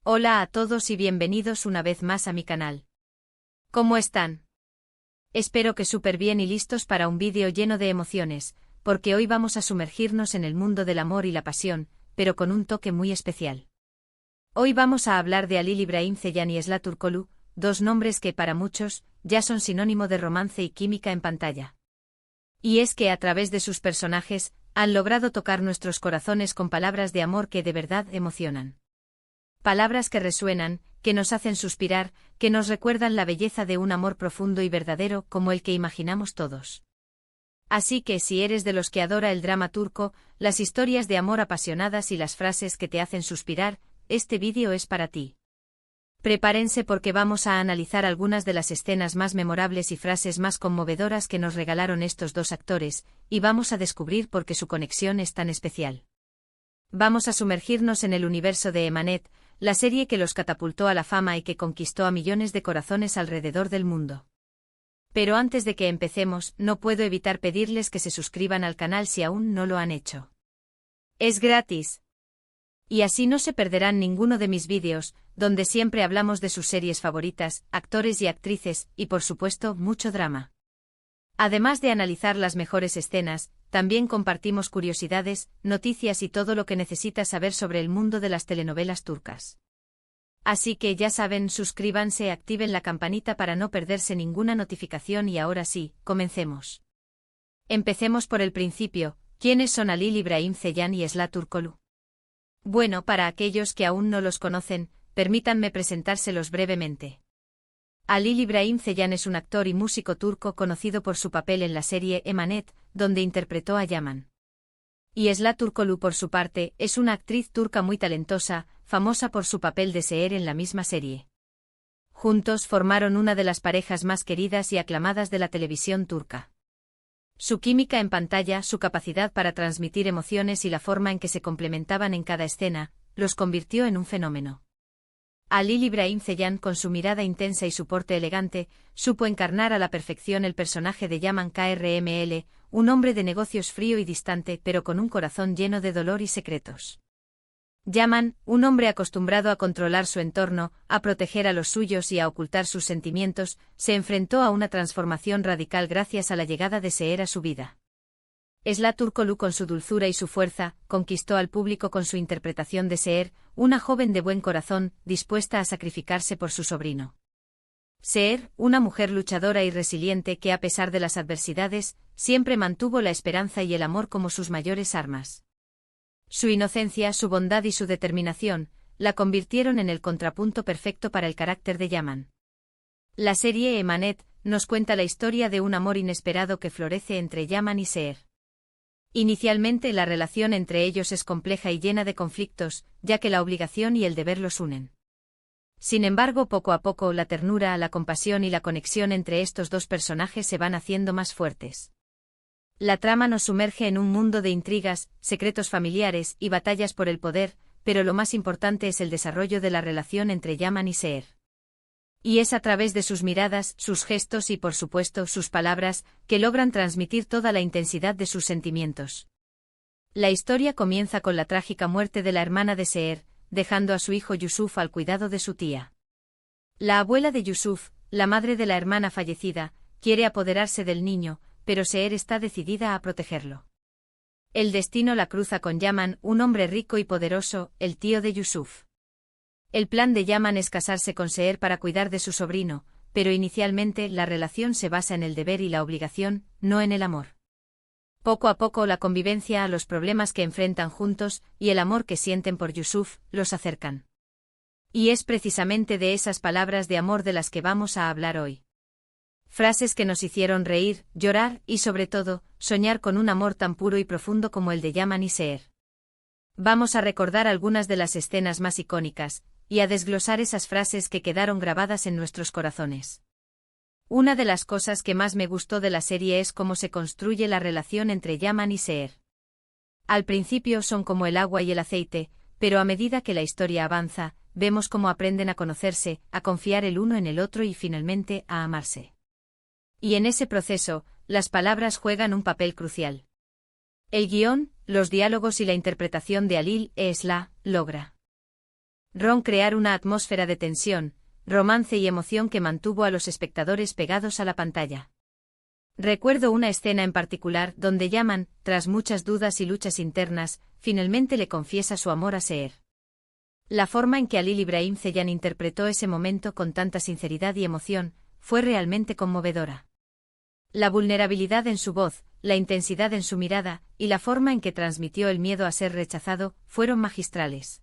Hola a todos y bienvenidos una vez más a mi canal. ¿Cómo están? Espero que súper bien y listos para un vídeo lleno de emociones, porque hoy vamos a sumergirnos en el mundo del amor y la pasión, pero con un toque muy especial. Hoy vamos a hablar de Halil İbrahim Ceylan y Esla Turkoglu, dos nombres que para muchos ya son sinónimo de romance y química en pantalla. Y es que a través de sus personajes han logrado tocar nuestros corazones con palabras de amor que de verdad emocionan. Palabras que resuenan, que nos hacen suspirar, que nos recuerdan la belleza de un amor profundo y verdadero como el que imaginamos todos. Así que si eres de los que adora el drama turco, las historias de amor apasionadas y las frases que te hacen suspirar, este vídeo es para ti. Prepárense porque vamos a analizar algunas de las escenas más memorables y frases más conmovedoras que nos regalaron estos dos actores, y vamos a descubrir por qué su conexión es tan especial. Vamos a sumergirnos en el universo de Emanet, la serie que los catapultó a la fama y que conquistó a millones de corazones alrededor del mundo. Pero antes de que empecemos, no puedo evitar pedirles que se suscriban al canal si aún no lo han hecho. Es gratis. Y así no se perderán ninguno de mis vídeos, donde siempre hablamos de sus series favoritas, actores y actrices, y por supuesto, mucho drama. Además de analizar las mejores escenas, también compartimos curiosidades, noticias y todo lo que necesitas saber sobre el mundo de las telenovelas turcas. Así que ya saben, suscríbanse y activen la campanita para no perderse ninguna notificación y ahora sí, comencemos. Empecemos por el principio, ¿quiénes son Halil İbrahim Ceylan y Esla Turkoglu? Bueno, para aquellos que aún no los conocen, permítanme presentárselos brevemente. Halil İbrahim Ceylan es un actor y músico turco conocido por su papel en la serie Emanet, donde interpretó a Yaman. Y Esla Turkoglu por su parte, es una actriz turca muy talentosa, famosa por su papel de Seher en la misma serie. Juntos formaron una de las parejas más queridas y aclamadas de la televisión turca. Su química en pantalla, su capacidad para transmitir emociones y la forma en que se complementaban en cada escena, los convirtió en un fenómeno. Halil İbrahim Ceylan, con su mirada intensa y su porte elegante, supo encarnar a la perfección el personaje de Yaman Krml, un hombre de negocios frío y distante pero con un corazón lleno de dolor y secretos. Yaman, un hombre acostumbrado a controlar su entorno, a proteger a los suyos y a ocultar sus sentimientos, se enfrentó a una transformación radical gracias a la llegada de Seher a su vida. Esla Turkoglu, con su dulzura y su fuerza, conquistó al público con su interpretación de Seher, una joven de buen corazón, dispuesta a sacrificarse por su sobrino. Seher, una mujer luchadora y resiliente que a pesar de las adversidades, siempre mantuvo la esperanza y el amor como sus mayores armas. Su inocencia, su bondad y su determinación, la convirtieron en el contrapunto perfecto para el carácter de Yaman. La serie Emanet nos cuenta la historia de un amor inesperado que florece entre Yaman y Seher. Inicialmente la relación entre ellos es compleja y llena de conflictos, ya que la obligación y el deber los unen. Sin embargo, poco a poco la ternura, la compasión y la conexión entre estos dos personajes se van haciendo más fuertes. La trama nos sumerge en un mundo de intrigas, secretos familiares y batallas por el poder, pero lo más importante es el desarrollo de la relación entre Yaman y Seher. Y es a través de sus miradas, sus gestos y por supuesto sus palabras, que logran transmitir toda la intensidad de sus sentimientos. La historia comienza con la trágica muerte de la hermana de Seher, dejando a su hijo Yusuf al cuidado de su tía. La abuela de Yusuf, la madre de la hermana fallecida, quiere apoderarse del niño, pero Seher está decidida a protegerlo. El destino la cruza con Yaman, un hombre rico y poderoso, el tío de Yusuf. El plan de Yaman es casarse con Seher para cuidar de su sobrino, pero inicialmente la relación se basa en el deber y la obligación, no en el amor. Poco a poco la convivencia a los problemas que enfrentan juntos y el amor que sienten por Yusuf, los acercan. Y es precisamente de esas palabras de amor de las que vamos a hablar hoy. Frases que nos hicieron reír, llorar y sobre todo, soñar con un amor tan puro y profundo como el de Yaman y Seher. Vamos a recordar algunas de las escenas más icónicas, y a desglosar esas frases que quedaron grabadas en nuestros corazones. Una de las cosas que más me gustó de la serie es cómo se construye la relación entre Yaman y Seher. Al principio son como el agua y el aceite, pero a medida que la historia avanza, vemos cómo aprenden a conocerse, a confiar el uno en el otro y finalmente a amarse. Y en ese proceso, las palabras juegan un papel crucial. El guión, los diálogos y la interpretación de Halil Esla logra Ron crear una atmósfera de tensión, romance y emoción que mantuvo a los espectadores pegados a la pantalla. Recuerdo una escena en particular donde Yaman, tras muchas dudas y luchas internas, finalmente le confiesa su amor a Seher. La forma en que Halil Ibrahim Ceylan interpretó ese momento con tanta sinceridad y emoción fue realmente conmovedora. La vulnerabilidad en su voz, la intensidad en su mirada y la forma en que transmitió el miedo a ser rechazado fueron magistrales.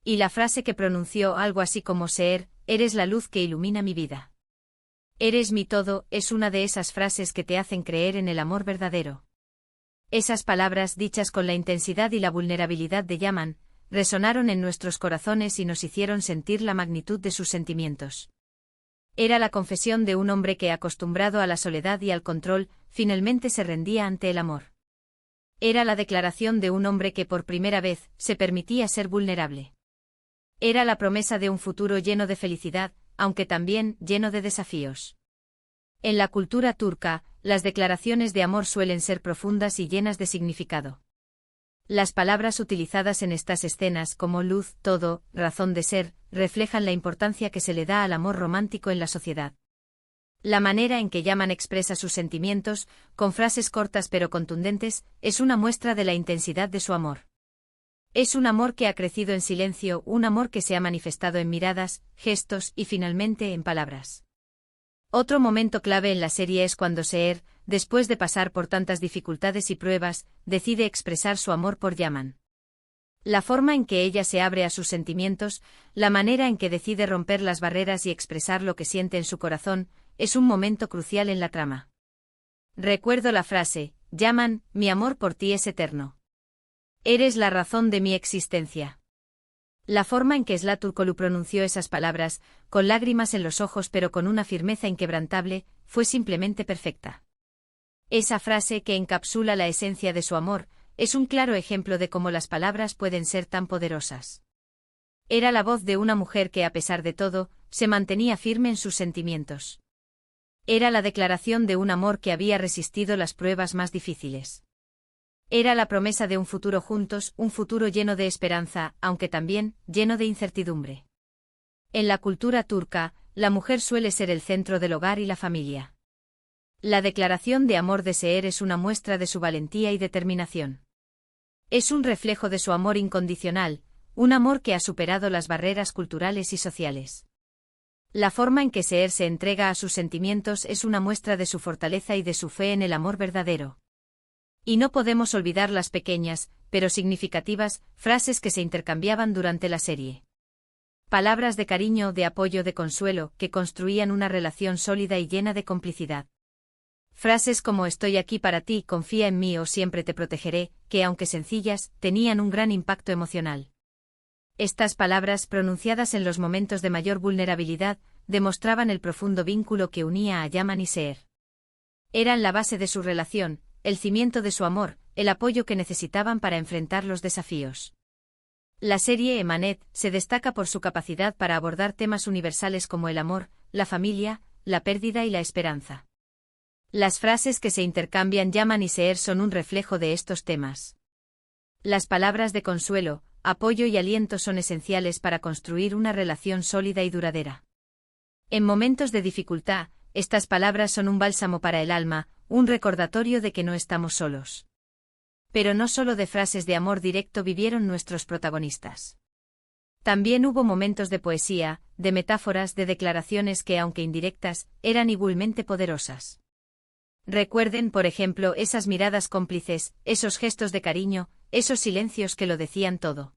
Y la frase que pronunció, algo así como Seher, eres la luz que ilumina mi vida. Eres mi todo, es una de esas frases que te hacen creer en el amor verdadero. Esas palabras, dichas con la intensidad y la vulnerabilidad de Yaman, resonaron en nuestros corazones y nos hicieron sentir la magnitud de sus sentimientos. Era la confesión de un hombre que, acostumbrado a la soledad y al control, finalmente se rendía ante el amor. Era la declaración de un hombre que por primera vez se permitía ser vulnerable. Era la promesa de un futuro lleno de felicidad, aunque también lleno de desafíos. En la cultura turca, las declaraciones de amor suelen ser profundas y llenas de significado. Las palabras utilizadas en estas escenas como luz, todo, razón de ser, reflejan la importancia que se le da al amor romántico en la sociedad. La manera en que Yaman expresa sus sentimientos, con frases cortas pero contundentes, es una muestra de la intensidad de su amor. Es un amor que ha crecido en silencio, un amor que se ha manifestado en miradas, gestos y finalmente en palabras. Otro momento clave en la serie es cuando Seher, después de pasar por tantas dificultades y pruebas, decide expresar su amor por Yaman. La forma en que ella se abre a sus sentimientos, la manera en que decide romper las barreras y expresar lo que siente en su corazón, es un momento crucial en la trama. Recuerdo la frase, Yaman, mi amor por ti es eterno. Eres la razón de mi existencia. La forma en que Zlatan Turkoglu pronunció esas palabras, con lágrimas en los ojos pero con una firmeza inquebrantable, fue simplemente perfecta. Esa frase que encapsula la esencia de su amor, es un claro ejemplo de cómo las palabras pueden ser tan poderosas. Era la voz de una mujer que, a pesar de todo, se mantenía firme en sus sentimientos. Era la declaración de un amor que había resistido las pruebas más difíciles. Era la promesa de un futuro juntos, un futuro lleno de esperanza, aunque también lleno de incertidumbre. En la cultura turca, la mujer suele ser el centro del hogar y la familia. La declaración de amor de Seher es una muestra de su valentía y determinación. Es un reflejo de su amor incondicional, un amor que ha superado las barreras culturales y sociales. La forma en que Seher se entrega a sus sentimientos es una muestra de su fortaleza y de su fe en el amor verdadero. Y no podemos olvidar las pequeñas, pero significativas, frases que se intercambiaban durante la serie. Palabras de cariño, de apoyo, de consuelo, que construían una relación sólida y llena de complicidad. Frases como estoy aquí para ti, confía en mí o siempre te protegeré, que aunque sencillas, tenían un gran impacto emocional. Estas palabras, pronunciadas en los momentos de mayor vulnerabilidad, demostraban el profundo vínculo que unía a Yaman y Seher. Eran la base de su relación, el cimiento de su amor, el apoyo que necesitaban para enfrentar los desafíos. La serie Emanet se destaca por su capacidad para abordar temas universales como el amor, la familia, la pérdida y la esperanza. Las frases que se intercambian Yaman y Seher son un reflejo de estos temas. Las palabras de consuelo, apoyo y aliento son esenciales para construir una relación sólida y duradera. En momentos de dificultad, estas palabras son un bálsamo para el alma, un recordatorio de que no estamos solos. Pero no solo de frases de amor directo vivieron nuestros protagonistas. También hubo momentos de poesía, de metáforas, de declaraciones que, aunque indirectas, eran igualmente poderosas. Recuerden, por ejemplo, esas miradas cómplices, esos gestos de cariño, esos silencios que lo decían todo.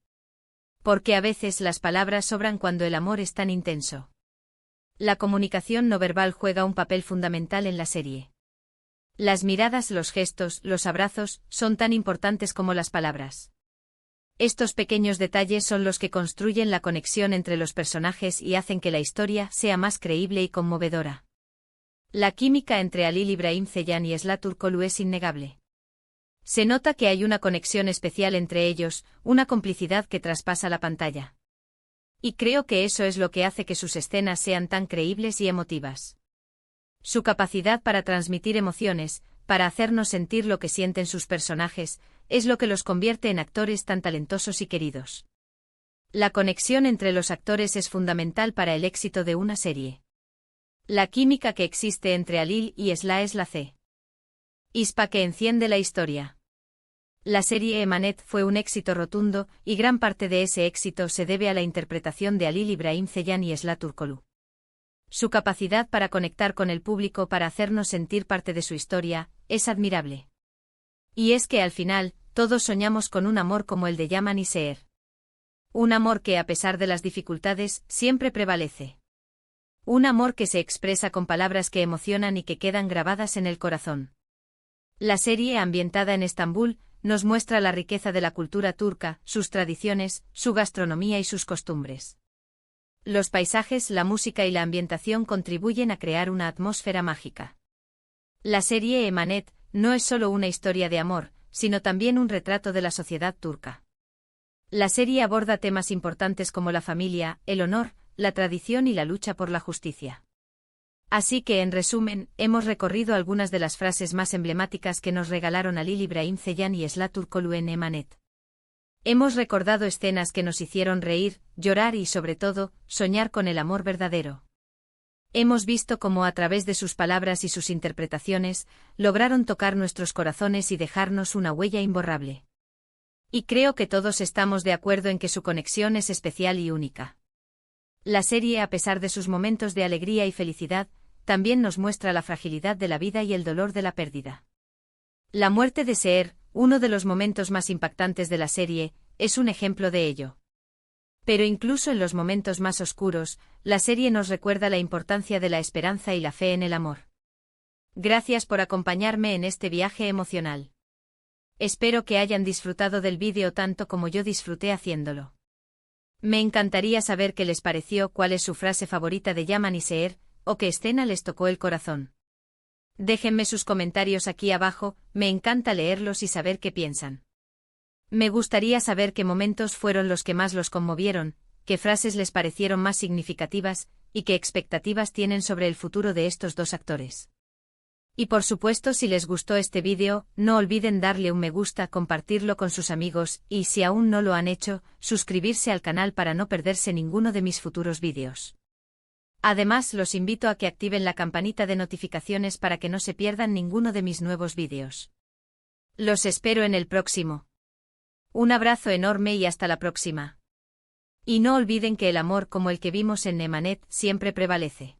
Porque a veces las palabras sobran cuando el amor es tan intenso. La comunicación no verbal juega un papel fundamental en la serie. Las miradas, los gestos, los abrazos, son tan importantes como las palabras. Estos pequeños detalles son los que construyen la conexión entre los personajes y hacen que la historia sea más creíble y conmovedora. La química entre Halil Ibrahim Ceylan y Zlatan Turkoglu es innegable. Se nota que hay una conexión especial entre ellos, una complicidad que traspasa la pantalla. Y creo que eso es lo que hace que sus escenas sean tan creíbles y emotivas. Su capacidad para transmitir emociones, para hacernos sentir lo que sienten sus personajes, es lo que los convierte en actores tan talentosos y queridos. La conexión entre los actores es fundamental para el éxito de una serie. La química que existe entre Alil y Esla es la chispa que enciende la historia. La serie Emanet fue un éxito rotundo, y gran parte de ese éxito se debe a la interpretación de Alil İbrahim Ceylan y Esla Turkoglu. Su capacidad para conectar con el público, para hacernos sentir parte de su historia, es admirable. Y es que al final, todos soñamos con un amor como el de Yaman y Seher. Un amor que, a pesar de las dificultades, siempre prevalece. Un amor que se expresa con palabras que emocionan y que quedan grabadas en el corazón. La serie, ambientada en Estambul, nos muestra la riqueza de la cultura turca, sus tradiciones, su gastronomía y sus costumbres. Los paisajes, la música y la ambientación contribuyen a crear una atmósfera mágica. La serie Emanet no es solo una historia de amor, sino también un retrato de la sociedad turca. La serie aborda temas importantes como la familia, el honor, la tradición y la lucha por la justicia. Así que, en resumen, hemos recorrido algunas de las frases más emblemáticas que nos regalaron Alil İbrahim Ceylan y Esla Turkoglu en Emanet. Hemos recordado escenas que nos hicieron reír, llorar y, sobre todo, soñar con el amor verdadero. Hemos visto cómo, a través de sus palabras y sus interpretaciones, lograron tocar nuestros corazones y dejarnos una huella imborrable. Y creo que todos estamos de acuerdo en que su conexión es especial y única. La serie, a pesar de sus momentos de alegría y felicidad, también nos muestra la fragilidad de la vida y el dolor de la pérdida. La muerte de Seher, uno de los momentos más impactantes de la serie, es un ejemplo de ello. Pero incluso en los momentos más oscuros, la serie nos recuerda la importancia de la esperanza y la fe en el amor. Gracias por acompañarme en este viaje emocional. Espero que hayan disfrutado del vídeo tanto como yo disfruté haciéndolo. Me encantaría saber qué les pareció, cuál es su frase favorita de Yaman y Seher, o qué escena les tocó el corazón. Déjenme sus comentarios aquí abajo, me encanta leerlos y saber qué piensan. Me gustaría saber qué momentos fueron los que más los conmovieron, qué frases les parecieron más significativas, y qué expectativas tienen sobre el futuro de estos dos actores. Y por supuesto, si les gustó este vídeo, no olviden darle un me gusta, compartirlo con sus amigos, y si aún no lo han hecho, suscribirse al canal para no perderse ninguno de mis futuros vídeos. Además, los invito a que activen la campanita de notificaciones para que no se pierdan ninguno de mis nuevos vídeos. Los espero en el próximo. Un abrazo enorme y hasta la próxima. Y no olviden que el amor como el que vimos en Emanet siempre prevalece.